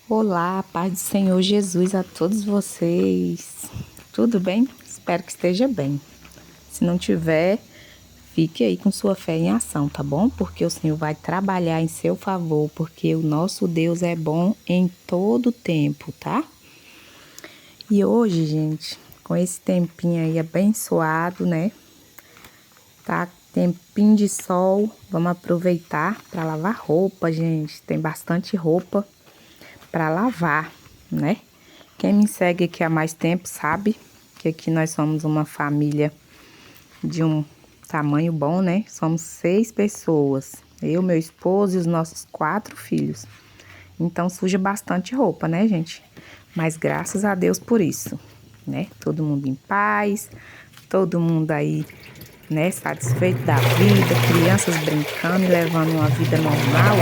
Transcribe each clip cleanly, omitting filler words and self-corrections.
Olá, paz do Senhor Jesus a todos vocês. Tudo bem? Espero que esteja bem. Se não tiver, fique aí com sua fé em ação, tá bom? Porque o Senhor vai trabalhar em seu favor, porque o nosso Deus é bom em todo tempo, tá? E hoje, gente, com esse tempinho aí abençoado, né? Tá tempinho de sol, vamos aproveitar para lavar roupa, gente. Tem bastante roupa para lavar, né? Quem me segue aqui há mais tempo sabe que aqui nós somos uma família de um tamanho bom, né? Somos 6 pessoas, eu, meu esposo e os nossos 4 filhos. Então suja bastante roupa, né, gente? Mas graças a Deus por isso, né? Todo mundo em paz, todo mundo aí, né, satisfeito da vida, crianças brincando e levando uma vida normal,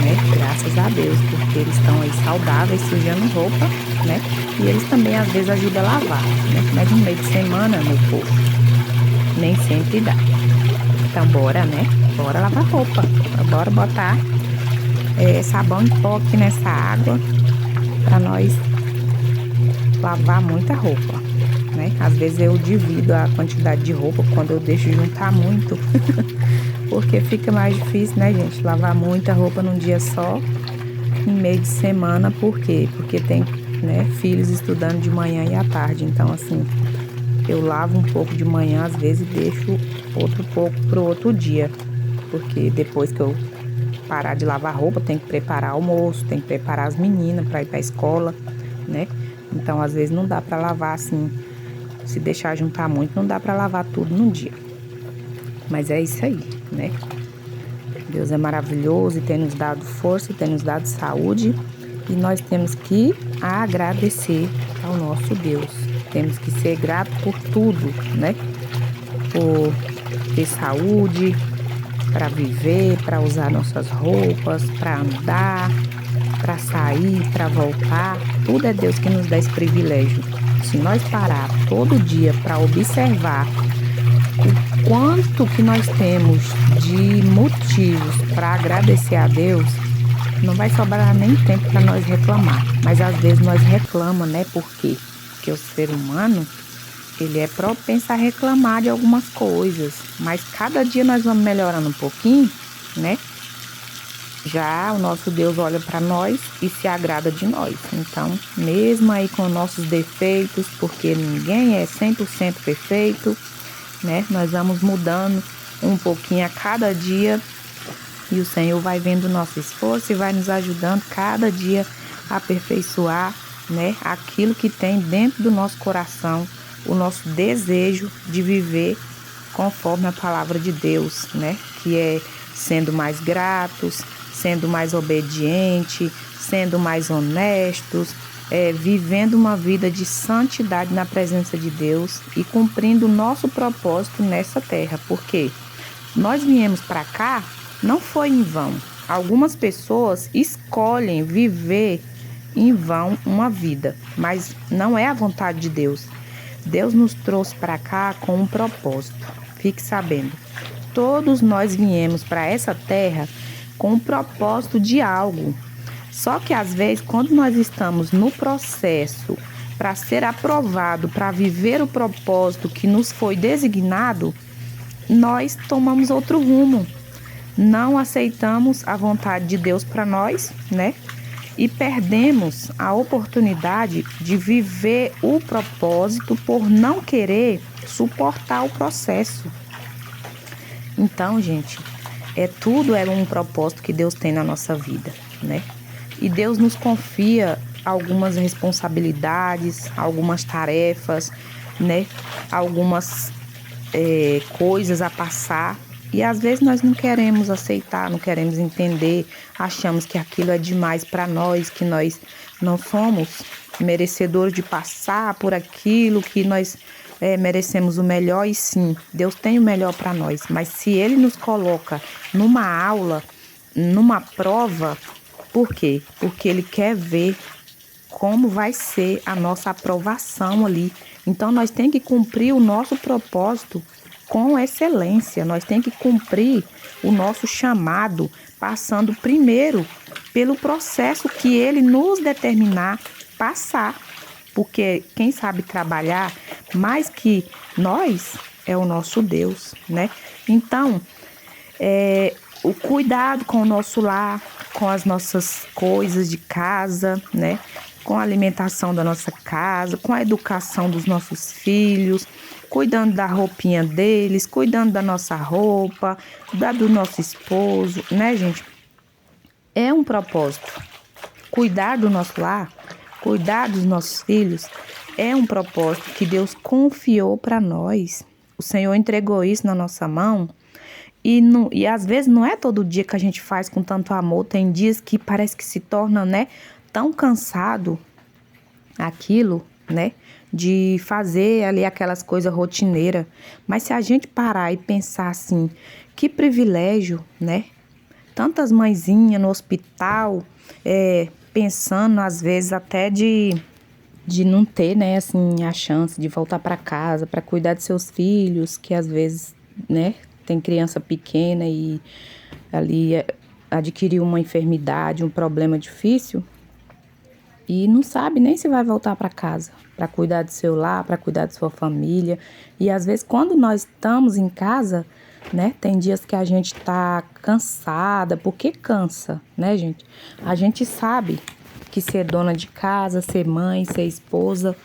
né, graças a Deus, porque eles estão aí saudáveis, sujando roupa, né, e eles também às vezes ajudam a lavar, né, mas no meio de semana, meu povo, nem sempre dá. Então bora, né, bora lavar roupa, bora botar sabão em pó aqui nessa água, para nós lavar muita roupa, né? Às vezes eu divido a quantidade de roupa quando eu deixo juntar muito, porque fica mais difícil, né, gente? Lavar muita roupa num dia só, em meio de semana, por quê? Porque tem, né, filhos estudando de manhã e à tarde, então assim, eu lavo um pouco de manhã, às vezes, e deixo outro pouco pro outro dia, porque depois que eu parar de lavar roupa, tem que preparar almoço, tem que preparar as meninas para ir para a escola, né? Então, às vezes não dá para lavar assim, se deixar juntar muito, não dá para lavar tudo num dia. Mas é isso aí, né? Deus é maravilhoso e tem nos dado força, tem nos dado saúde, e nós temos que agradecer ao nosso Deus. Temos que ser grato por tudo, né? Por ter saúde, para viver, para usar nossas roupas, para andar, para sair, para voltar. Tudo é Deus que nos dá esse privilégio. Se nós parar todo dia para observar o quanto que nós temos de motivos para agradecer a Deus, não vai sobrar nem tempo para nós reclamar. Mas às vezes nós reclamamos, né? Por quê? Porque o ser humano, ele é propenso a reclamar de algumas coisas, mas cada dia nós vamos melhorando um pouquinho, né? Já o nosso Deus olha para nós e se agrada de nós. Então, mesmo aí com nossos defeitos, porque ninguém é 100% perfeito, né? Nós vamos mudando um pouquinho a cada dia e o Senhor vai vendo o nosso esforço e vai nos ajudando cada dia a aperfeiçoar, né? Aquilo que tem dentro do nosso coração, o nosso desejo de viver conforme a palavra de Deus, né? Que é sendo mais gratos, sendo mais obediente, sendo mais honestos, vivendo uma vida de santidade na presença de Deus e cumprindo o nosso propósito nessa terra, porque nós viemos para cá, não foi em vão. Algumas pessoas escolhem viver em vão uma vida, mas não é a vontade de Deus. Deus nos trouxe para cá com um propósito. Fique sabendo, todos nós viemos para essa terra com um propósito de algo. Só que às vezes, quando nós estamos no processo para ser aprovado, para viver o propósito que nos foi designado, nós tomamos outro rumo. Não aceitamos a vontade de Deus para nós, né? E perdemos a oportunidade de viver o propósito por não querer suportar o processo. Então, gente, tudo é um propósito que Deus tem na nossa vida, né? E Deus nos confia algumas responsabilidades, algumas tarefas, né? Algumas coisas a passar. E às vezes nós não queremos aceitar, não queremos entender, achamos que aquilo é demais para nós, que nós não somos merecedores de passar por aquilo, que nós merecemos o melhor. E sim, Deus tem o melhor para nós, mas se Ele nos coloca numa aula, numa prova, por quê? Porque Ele quer ver como vai ser a nossa aprovação ali. Então nós temos que cumprir o nosso propósito com excelência. Nós temos que cumprir o nosso chamado, passando primeiro pelo processo que Ele nos determinar passar. Porque quem sabe trabalhar mais que nós é o nosso Deus, né? Então, o cuidado com o nosso lar, com as nossas coisas de casa, né? Com a alimentação da nossa casa, com a educação dos nossos filhos, cuidando da roupinha deles, cuidando da nossa roupa, do nosso esposo, né, gente? É um propósito. Cuidar do nosso lar, cuidar dos nossos filhos, é um propósito que Deus confiou para nós. O Senhor entregou isso na nossa mão. E às vezes não é todo dia que a gente faz com tanto amor. Tem dias que parece que se torna, né, tão cansado aquilo, né, de fazer ali aquelas coisas rotineiras. Mas se a gente parar e pensar assim, que privilégio, né? Tantas mãezinhas no hospital, pensando às vezes até de não ter, né, assim, a chance de voltar para casa para cuidar de seus filhos, que às vezes, né, tem criança pequena e ali adquiriu uma enfermidade, um problema difícil e não sabe nem se vai voltar para casa para cuidar do seu lar, para cuidar de sua família. E às vezes quando nós estamos em casa, né, tem dias que a gente tá cansada, porque cansa, né, gente? A gente sabe que ser dona de casa, ser mãe, ser esposa,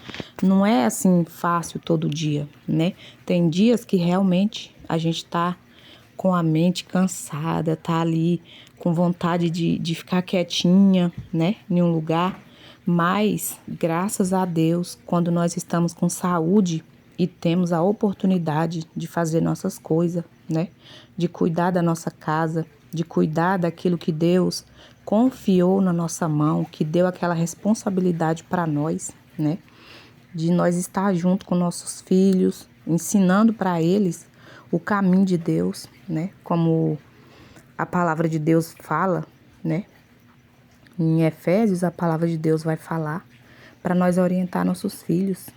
não é assim fácil todo dia, né? Tem dias que realmente a gente tá com a mente cansada, tá ali com vontade de ficar quietinha, né, em um lugar. Mas, graças a Deus, quando nós estamos com saúde e temos a oportunidade de fazer nossas coisas, né, de cuidar da nossa casa, de cuidar daquilo que Deus confiou na nossa mão, que deu aquela responsabilidade para nós, né, de nós estar junto com nossos filhos, ensinando para eles o caminho de Deus, né, como a palavra de Deus fala, né, em Efésios a palavra de Deus vai falar para nós orientar nossos filhos,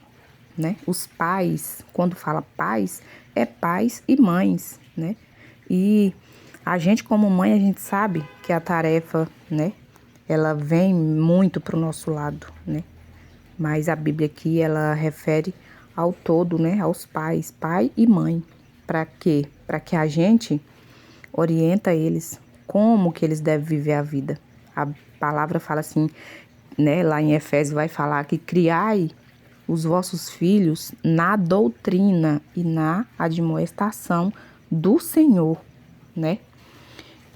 né, os pais, quando fala pais, é pais e mães, né, e a gente como mãe, a gente sabe que a tarefa, né, ela vem muito pro nosso lado, né, mas a Bíblia aqui, ela refere ao todo, né, aos pais, pai e mãe. Para quê? Para que a gente orienta eles como que eles devem viver a vida. A palavra fala assim, né, lá em Efésios vai falar que criai os vossos filhos na doutrina e na admoestação do Senhor, né?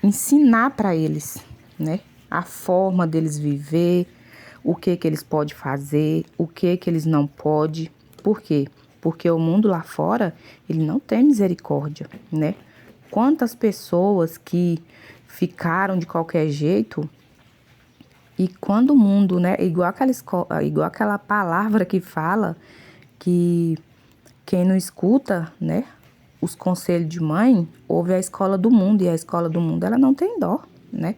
Ensinar para eles, né, a forma deles viver, o que eles podem fazer, o que eles não podem. Por quê? Porque o mundo lá fora, ele não tem misericórdia, né? Quantas pessoas que ficaram de qualquer jeito e quando o mundo, né, igual aquela palavra que fala que quem não escuta, né, os conselhos de mãe, ouve a escola do mundo, e a escola do mundo, ela não tem dó, né?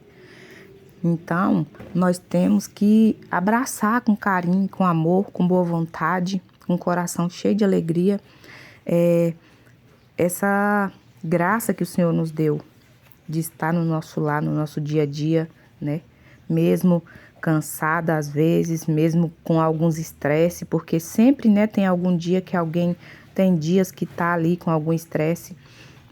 Então, nós temos que abraçar com carinho, com amor, com boa vontade, com o coração cheio de alegria, essa graça que o Senhor nos deu de estar no nosso lar, no nosso dia a dia, né? Mesmo cansada às vezes, mesmo com alguns estresse, porque sempre, né, tem algum dia que alguém tem dias que tá ali com algum estresse,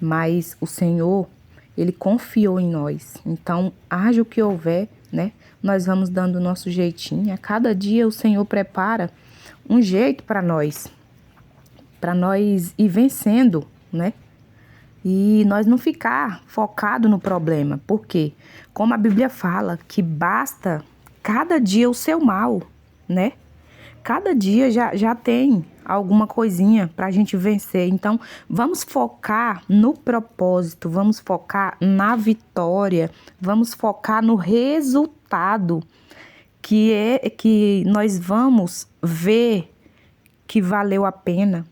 mas o Senhor, Ele confiou em nós. Então, haja o que houver, né, nós vamos dando o nosso jeitinho. A cada dia o Senhor prepara um jeito para nós ir vencendo, né? E nós não ficar focado no problema. Por quê? Como a Bíblia fala, que basta cada dia o seu mal, né? Cada dia já tem alguma coisinha para a gente vencer. Então, vamos focar no propósito, vamos focar na vitória, vamos focar no resultado que nós vamos ver que valeu a pena,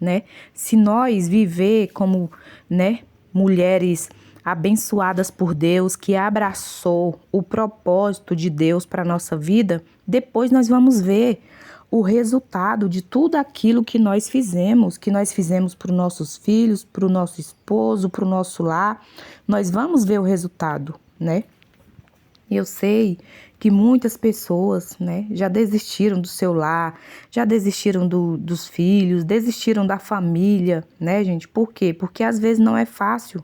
né? Se nós viver como, né, mulheres abençoadas por Deus, que abraçou o propósito de Deus para a nossa vida, depois nós vamos ver o resultado de tudo aquilo que nós fizemos para os nossos filhos, para o nosso esposo, para o nosso lar. Nós vamos ver o resultado, né? Eu sei que muitas pessoas, né, já desistiram do seu lar, já desistiram dos filhos, desistiram da família, né, gente? Por quê? Porque às vezes não é fácil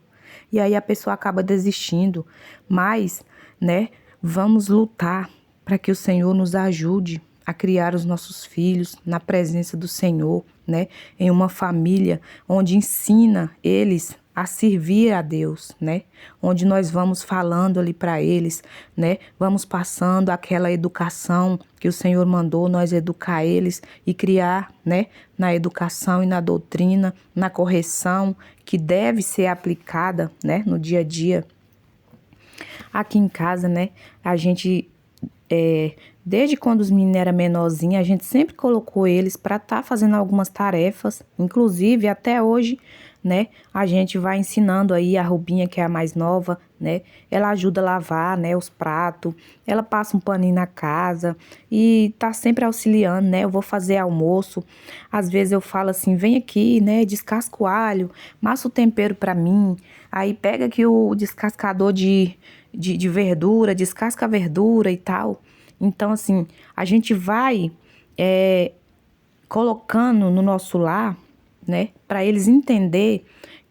e aí a pessoa acaba desistindo. Mas, né, vamos lutar para que o Senhor nos ajude a criar os nossos filhos na presença do Senhor, né, em uma família onde ensina eles a servir a Deus, né? Onde nós vamos falando ali para eles, né? Vamos passando aquela educação que o Senhor mandou nós educar eles e criar, né? Na educação e na doutrina, na correção que deve ser aplicada, né? No dia a dia. Aqui em casa, né? A gente desde quando os meninos eram menorzinhos, a gente sempre colocou eles para estar fazendo algumas tarefas, inclusive até hoje, né? A gente vai ensinando aí a Rubinha, que é a mais nova, né? Ela ajuda a lavar, né, os pratos, ela passa um paninho na casa e tá sempre auxiliando, né? Eu vou fazer almoço, às vezes eu falo assim, vem aqui, né, descasca o alho, massa o tempero para mim, aí pega aqui o descascador de verdura, descasca a verdura e tal. Então, assim, a gente vai colocando no nosso lar, né, para eles entender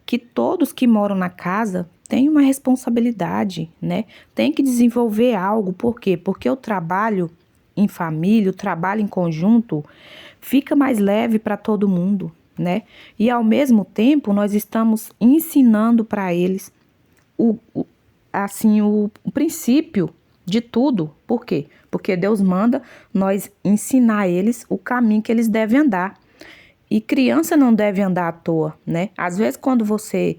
que todos que moram na casa têm uma responsabilidade, né? Tem que desenvolver algo. Por quê? Porque o trabalho em família, o trabalho em conjunto, fica mais leve para todo mundo, né? E ao mesmo tempo, nós estamos ensinando para eles o princípio de tudo. Por quê? Porque Deus manda nós ensinar eles o caminho que eles devem andar. E criança não deve andar à toa, né? Às vezes, quando você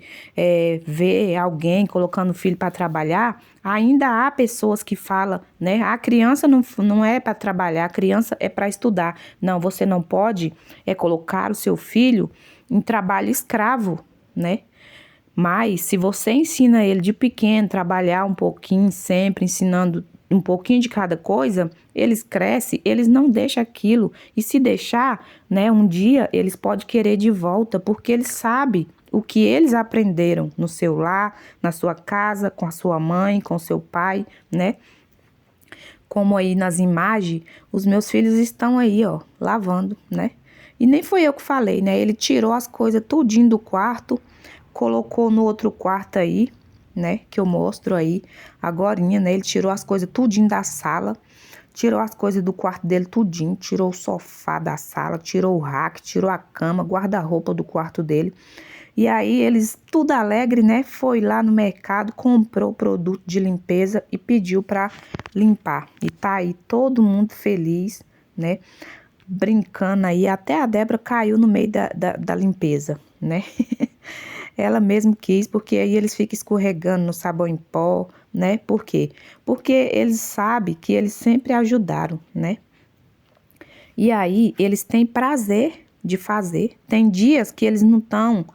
vê alguém colocando o filho para trabalhar, ainda há pessoas que falam, né? A criança não é para trabalhar, a criança é para estudar. Não, você não pode colocar o seu filho em trabalho escravo, né? Mas se você ensina ele de pequeno, trabalhar um pouquinho sempre, ensinando um pouquinho de cada coisa, eles crescem, eles não deixam aquilo. E se deixar, né, um dia eles podem querer de volta, porque eles sabem o que eles aprenderam no seu lar, na sua casa, com a sua mãe, com o seu pai, né? Como aí nas imagens, os meus filhos estão aí, ó, lavando, né? E nem foi eu que falei, né? Ele tirou as coisas tudinho do quarto, colocou no outro quarto aí, né? Que eu mostro aí agorinha, né? Ele tirou as coisas tudinho da sala, tirou as coisas do quarto dele tudinho, tirou o sofá da sala, tirou o rack, tirou a cama, guarda-roupa do quarto dele. E aí eles, tudo alegre, né? Foi lá no mercado, comprou produto de limpeza e pediu para limpar. E tá aí todo mundo feliz, né? Brincando aí, até a Débora caiu no meio da limpeza, né? Ela mesmo quis, porque aí eles ficam escorregando no sabão em pó, né? Por quê? Porque eles sabem que eles sempre ajudaram, né? E aí eles têm prazer de fazer. Tem dias que eles não estão,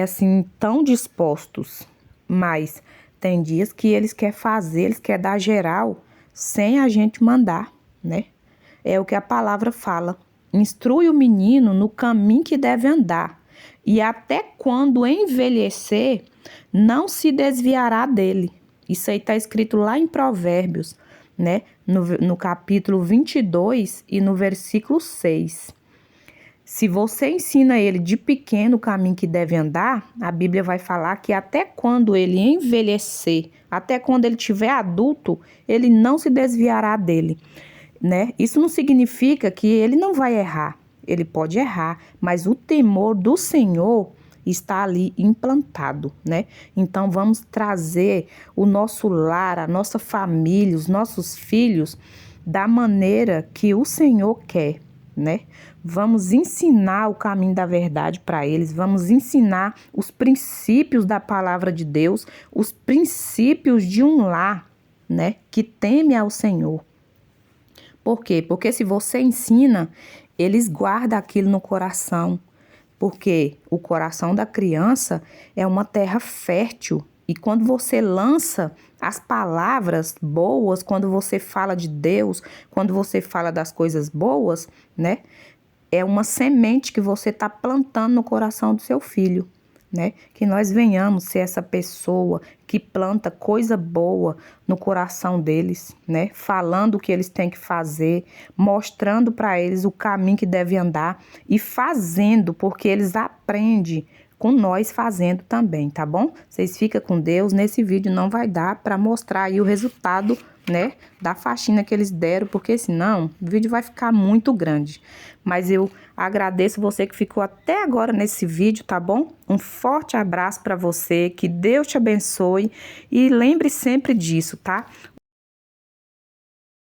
assim, tão dispostos, mas tem dias que eles querem fazer, eles querem dar geral sem a gente mandar, né? É o que a palavra fala. Instrui o menino no caminho que deve andar, e até quando envelhecer, não se desviará dele. Isso aí está escrito lá em Provérbios, né? No capítulo 22 e no versículo 6. Se você ensina ele de pequeno o caminho que deve andar, a Bíblia vai falar que até quando ele envelhecer, até quando ele tiver adulto, ele não se desviará dele, né? Isso não significa que ele não vai errar. Ele pode errar, mas o temor do Senhor está ali implantado, né? Então vamos trazer o nosso lar, a nossa família, os nossos filhos da maneira que o Senhor quer, né? Vamos ensinar o caminho da verdade para eles, vamos ensinar os princípios da palavra de Deus, os princípios de um lar, né, que teme ao Senhor. Por quê? Porque se você ensina, eles guardam aquilo no coração. Porque o coração da criança é uma terra fértil. E quando você lança as palavras boas, quando você fala de Deus, quando você fala das coisas boas, né? É uma semente que você está plantando no coração do seu filho. né? Que nós venhamos ser essa pessoa que planta coisa boa no coração deles, né? Falando o que eles têm que fazer, mostrando para eles o caminho que devem andar e fazendo, porque eles aprendem com nós fazendo também, tá bom? Vocês ficam com Deus. Nesse vídeo não vai dar para mostrar aí o resultado, né, da faxina que eles deram, porque senão o vídeo vai ficar muito grande. Mas eu agradeço você que ficou até agora nesse vídeo, tá bom? Um forte abraço para você, que Deus te abençoe e lembre sempre disso, tá?